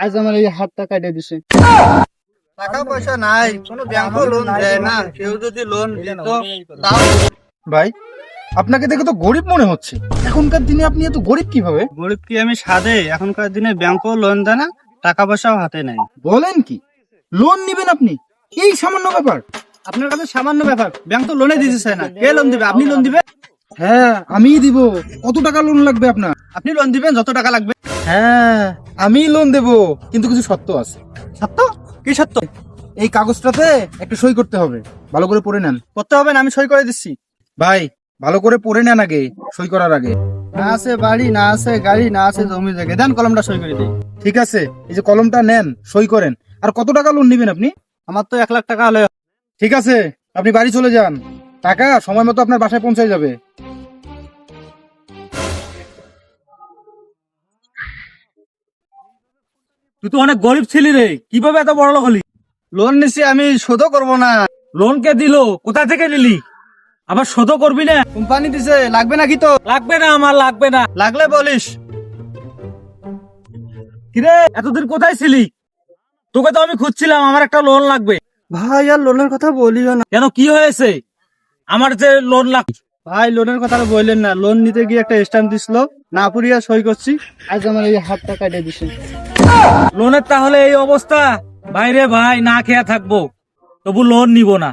আজ আমার এই হাতটা কাটে দিছে। টাকা পয়সা নাই, কোনো ব্যাংকও লোন দেয় না। কেউ যদি লোন দিত তাও ভাই, আপনাকে দেখে তো গরিব মনে হচ্ছে। এখনকার দিনে আপনি এত গরিব কিভাবে? গরিব কি আমি সাধে? এখনকার দিনে ব্যাংকও লোন দেয় না, টাকা পয়সাও হাতে নাই। বলেন কি, লোন নিবেন আপনি? এই সামান্য ব্যাপার? আপনার কাছে সামান্য ব্যাপার, ব্যাংক তো লোনে দিতেছে না। কে লোন দিবে? আপনি লোন দিবেন? হ্যাঁ, আমিই দিব। কত টাকা লোন লাগবে আপনার? আপনি লোন দিবেন যত টাকা লাগবে। হ্যাঁ, আমিই লোন দেব, কিন্তু কিছু শর্ত আছে। সত্য? কি সত্য? এই কাগজটাতে একটা সই করতে হবে, ভালো করে পড়ে নেন। করতে হবে না, আমি সই করে দিচ্ছি। ভাই, ভালো করে পড়ে নেন আগে, সই করার আগে। না আছে বাড়ি, না আছে গাড়ি, না আছে জমি জায়গা, দেন কলমটা সই করে দিই। ঠিক আছে, এই যে কলমটা নেন, সই করেন। আর কত টাকা লোন নিবেন আপনি? আমার তো 1 লাখ টাকা হলে। ঠিক আছে, আপনি বাড়ি চলে যান, টাকা সময় মতো আপনার বাসায় পৌঁছে যাবে। তুই তো অনেক গরিব ছিলি রে, কিভাবে এত বড় লোক হলি? লোন নিছি, আমি শোধও করবো না। লোন কে দিল? কোথা থেকে নিলি? আবার শোধও করবি না? কোম্পানি দিছে, লাগবে নাকি তো? লাগবে না, আমার লাগবে না। লাগলে বলিস। কিরে, এতদিন কোথায় ছিলি? তোকে তো আমি খুঁজছিলাম, আমার একটা লোন লাগবে। ভাই আর লোনের কথা বলিও না। কেন, কি হয়েছে? আমার যে লোন লাগবে। ভাই লোনের কথা আর বললেন না, লোন নিতে গিয়ে একটা স্ট্যাম্প দিছিল, না পুরিয়া সই করছি। আজ আমার এই হাতটা কাটে দিছে। লোনের তাহলে এই অবস্থা? বাইরে ভাই, না খেয়ে থাকবো, তবু লোন নিব না।